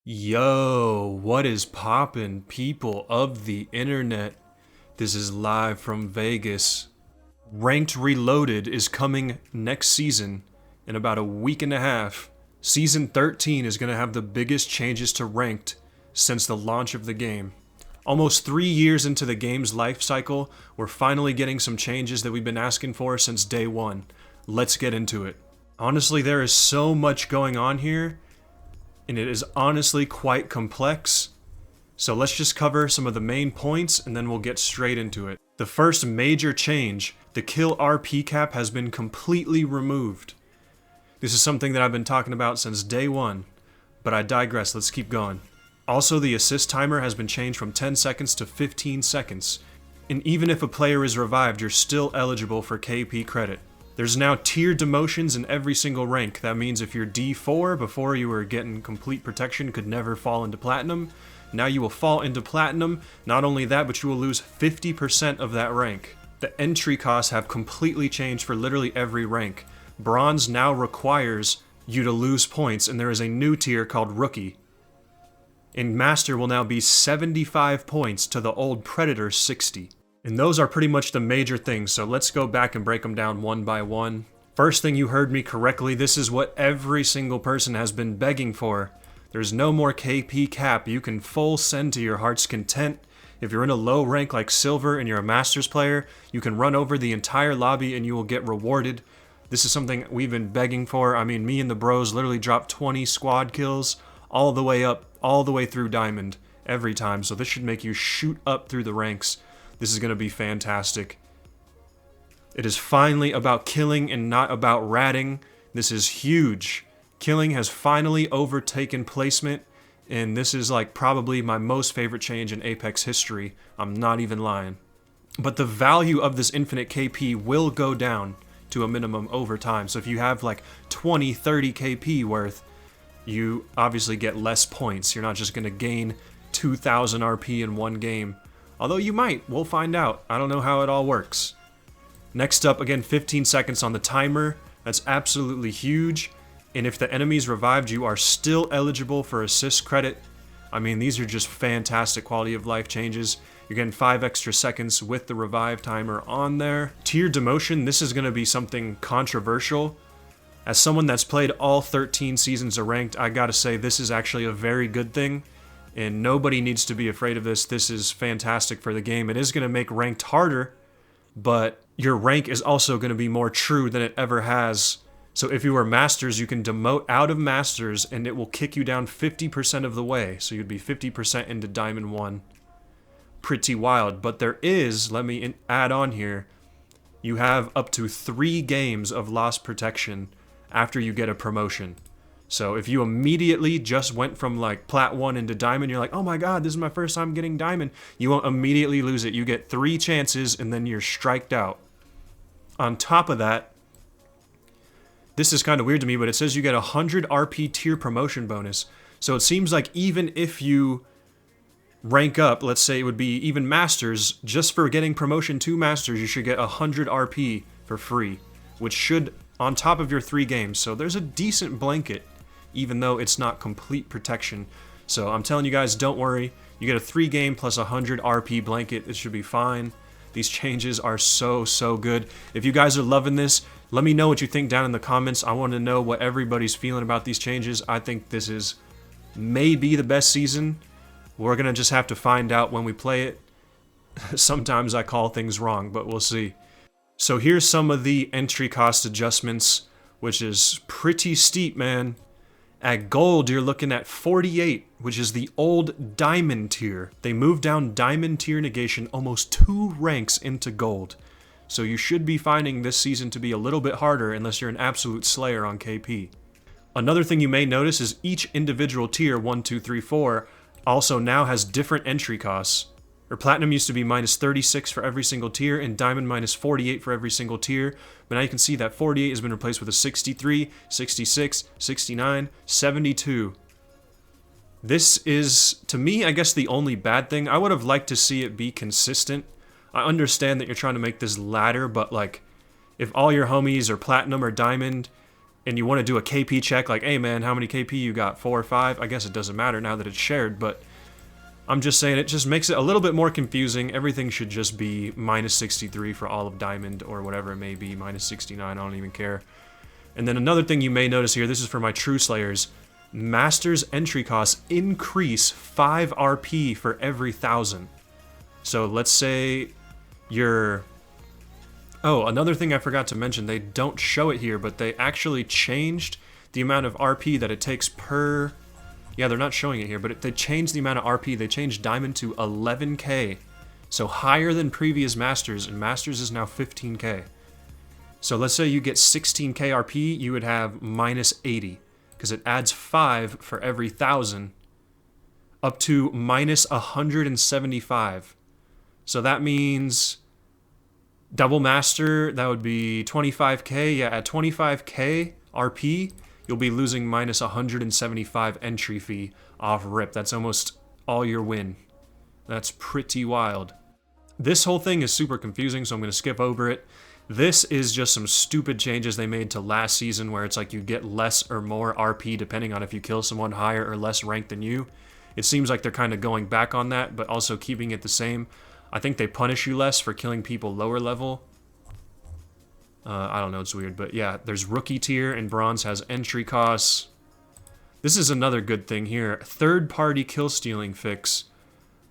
Yo, what is poppin', people of the internet? This is live from Vegas. Ranked Reloaded is coming next season in about a week and a half. Season 13 is going to have the biggest changes to Ranked since the launch of the game. Almost 3 years into the game's life cycle, we're finally getting some changes that we've been asking for since day one. Let's get into it. Honestly, there is so much going on here, and it is honestly quite complex. So let's just cover some of the main points and then we'll get straight into it. The first major change, the kill RP cap has been completely removed. This is something that I've been talking about since day one, but I digress, let's keep going. Also, the assist timer has been changed from 10 seconds to 15 seconds. And even if a player is revived, you're still eligible for KP credit. There's now tier demotions in every single rank. That means if you're D4, before you were getting complete protection, could never fall into platinum. Now you will fall into platinum. Not only that, but you will lose 50% of that rank. The entry costs have completely changed for literally every rank. Bronze now requires you to lose points, and there is a new tier called Rookie. And Master will now be 75 points to the old Predator 60. And those are pretty much the major things, so let's go back and break them down one by one. First thing, you heard me correctly, this is what every single person has been begging for. There's no more KP cap, you can full send to your heart's content. If you're in a low rank like Silver and you're a Masters player, you can run over the entire lobby and you will get rewarded. This is something we've been begging for. I mean, me and the bros literally dropped 20 squad kills all the way up, all the way through Diamond every time, so this should make you shoot up through the ranks. This is going to be fantastic. It is finally about killing and not about ratting. This is huge. Killing has finally overtaken placement, and this is like probably my most favorite change in Apex history. I'm not even lying. But the value of this infinite KP will go down to a minimum over time. So if you have like 20, 30 KP worth, you obviously get less points. You're not just going to gain 2,000 RP in one game. Although you might, we'll find out. I don't know how it all works. Next up, again, 15 seconds on the timer. That's absolutely huge. And if the enemy's revived, you are still eligible for assist credit. I mean, these are just fantastic quality of life changes. You're getting 5 extra seconds with the revive timer on there. Tier demotion, this is going to be something controversial. As someone that's played all 13 seasons of Ranked, I gotta say this is actually a very good thing. And nobody needs to be afraid of this. This is fantastic for the game. It is going to make Ranked harder, but your rank is also going to be more true than it ever has. So if you were Masters, you can demote out of Masters, and it will kick you down 50% of the way. So you'd be 50% into Diamond 1. Pretty wild. But there is, let me add on here, you have up to 3 games of lost protection after you get a promotion. So if you immediately just went from like Plat 1 into Diamond, you're like, oh my god, this is my first time getting Diamond, you won't immediately lose it. You get 3 chances and then you're striked out. On top of that, this is kind of weird to me, but it says you get 100 RP tier promotion bonus. So it seems like even if you rank up, let's say it would be even Masters, just for getting promotion to Masters, you should get 100 RP for free, which should, on top of your 3 games. So there's a decent blanket, even though it's not complete protection. So I'm telling you guys, don't worry. You get a 3 game plus 100 RP blanket. It should be fine. These changes are so good. If you guys are loving this, let me know what you think down in the comments. I want to know what everybody's feeling about these changes. I think this is maybe the best season. We're going to just have to find out when we play it. Sometimes I call things wrong, but we'll see. So here's some of the entry cost adjustments, which is pretty steep, man. At Gold, you're looking at 48, which is the old Diamond tier. They moved down Diamond tier negation almost 2 ranks into Gold. So you should be finding this season to be a little bit harder unless you're an absolute slayer on KP. Another thing you may notice is each individual tier, 1, 2, 3, 4, also now has different entry costs. Or Platinum used to be minus 36 for every single tier, and Diamond minus 48 for every single tier. But now you can see that 48 has been replaced with a 63, 66, 69, 72. This is, to me, I guess the only bad thing. I would have liked to see it be consistent. I understand that you're trying to make this ladder, but like, if all your homies are Platinum or Diamond, and you want to do a KP check, like, hey man, how many KP you got? 4 or 5? I guess it doesn't matter now that it's shared, but I'm just saying it just makes it a little bit more confusing. Everything should just be minus 63 for all of Diamond, or whatever it may be, minus 69, I don't even care. And then another thing you may notice here, this is for my True Slayers, Masters entry costs increase 5 RP for every 1,000. So let's say you're... Oh, another thing I forgot to mention, they don't show it here, but they actually changed the amount of RP that it takes per... Yeah, they're not showing it here, but they changed the amount of RP. They changed Diamond to 11k. So higher than previous Masters, and Masters is now 15k. So let's say you get 16k RP, you would have minus 80, because it adds 5 for every 1,000, up to minus 175. So that means double Master, that would be 25k. Yeah, at 25k RP, you'll be losing minus 175 entry fee off rip. That's almost all your win. That's pretty wild. This whole thing is super confusing, so I'm going to skip over it. This is just some stupid changes they made to last season where it's like you get less or more RP depending on if you kill someone higher or less ranked than you. It seems like they're kind of going back on that, but also keeping it the same. I think they punish you less for killing people lower level. I don't know, it's weird, but yeah, there's rookie tier, and bronze has entry costs. This is another good thing here. Third-party kill stealing fix.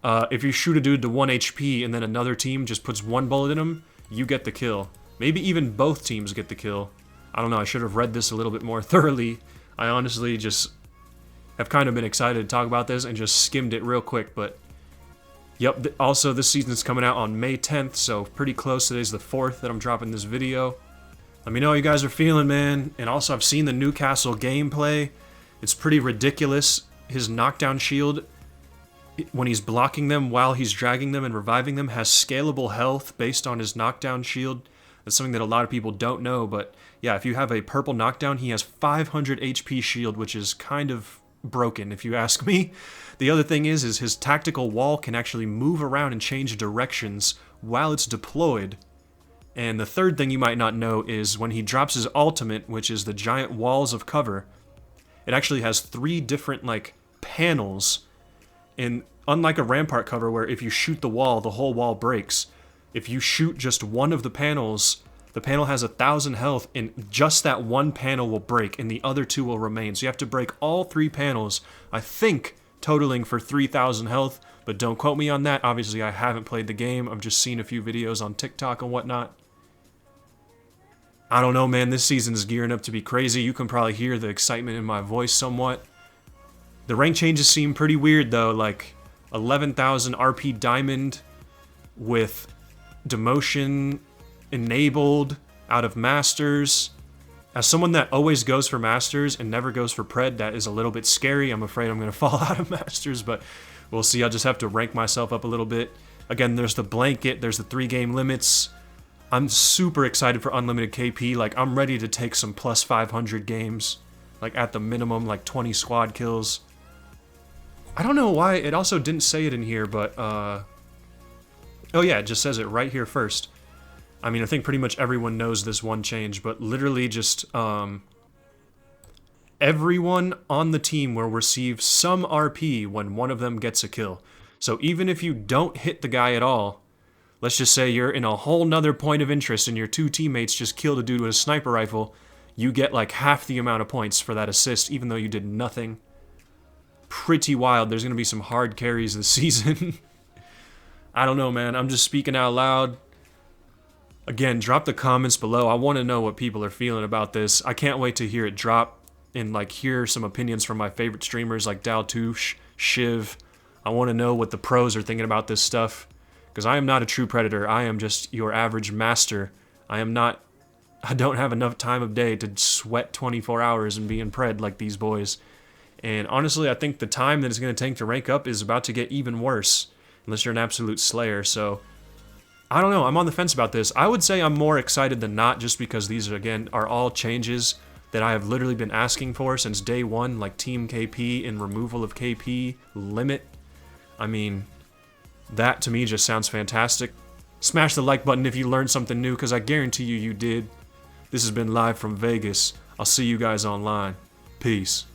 If you shoot a dude to 1 HP and then another team just puts 1 bullet in him, you get the kill. Maybe even both teams get the kill. I don't know, I should have read this a little bit more thoroughly. I honestly just have kind of been excited to talk about this and just skimmed it real quick, but... Yep, also this season's coming out on May 10th, so pretty close. Today's the 4th that I'm dropping this video. Let me know how you guys are feeling, man. And also, I've seen the Newcastle gameplay. It's pretty ridiculous. His knockdown shield, when he's blocking them while he's dragging them and reviving them, has scalable health based on his knockdown shield. That's something that a lot of people don't know, but yeah, if you have a purple knockdown, he has 500 HP shield, which is kind of broken, if you ask me. The other thing is his tactical wall can actually move around and change directions while it's deployed. And the third thing you might not know is when he drops his ultimate, which is the giant walls of cover, it actually has 3 different, like, panels. And unlike a rampart cover where if you shoot the whole wall breaks, if you shoot just one of the panels, the panel has 1,000 health, and just that one panel will break, and the other 2 will remain. So you have to break all 3 panels, I think, totaling for 3,000 health, but don't quote me on that. Obviously, I haven't played the game. I've just seen a few videos on TikTok and whatnot. I don't know, man. This season is gearing up to be crazy. You can probably hear the excitement in my voice somewhat. The rank changes seem pretty weird, though. Like, 11,000 RP Diamond with demotion enabled out of Masters. As someone that always goes for Masters and never goes for Pred, that is a little bit scary. I'm afraid I'm going to fall out of Masters, but we'll see. I'll just have to rank myself up a little bit. Again, there's the blanket, there's the 3-game limits. I'm super excited for unlimited KP. Like, I'm ready to take some plus 500 games. Like, at the minimum, like 20 squad kills. I don't know why it also didn't say it in here, but, oh yeah, it just says it right here first. I mean, I think pretty much everyone knows this one change, but literally just, everyone on the team will receive some RP when one of them gets a kill. So even if you don't hit the guy at all, let's just say you're in a whole nother point of interest and your 2 teammates just killed a dude with a sniper rifle, you get like half the amount of points for that assist, even though you did nothing. Pretty wild. There's going to be some hard carries this season. I don't know, man. I'm just speaking out loud. Again, drop the comments below. I want to know what people are feeling about this. I can't wait to hear it drop and like hear some opinions from my favorite streamers like Daltoosh, Shiv. I want to know what the pros are thinking about this stuff. Because I am not a true predator. I am just your average master. I don't have enough time of day to sweat 24 hours and be in pred like these boys. And honestly, I think the time that it's going to take to rank up is about to get even worse. Unless you're an absolute slayer, so... I don't know, I'm on the fence about this. I would say I'm more excited than not, just because these, again, are all changes that I have literally been asking for since day one, like Team KP and removal of KP limit. I mean, that to me just sounds fantastic. Smash the like button if you learned something new, because I guarantee you did. This has been Live from Vegas. I'll see you guys online. Peace.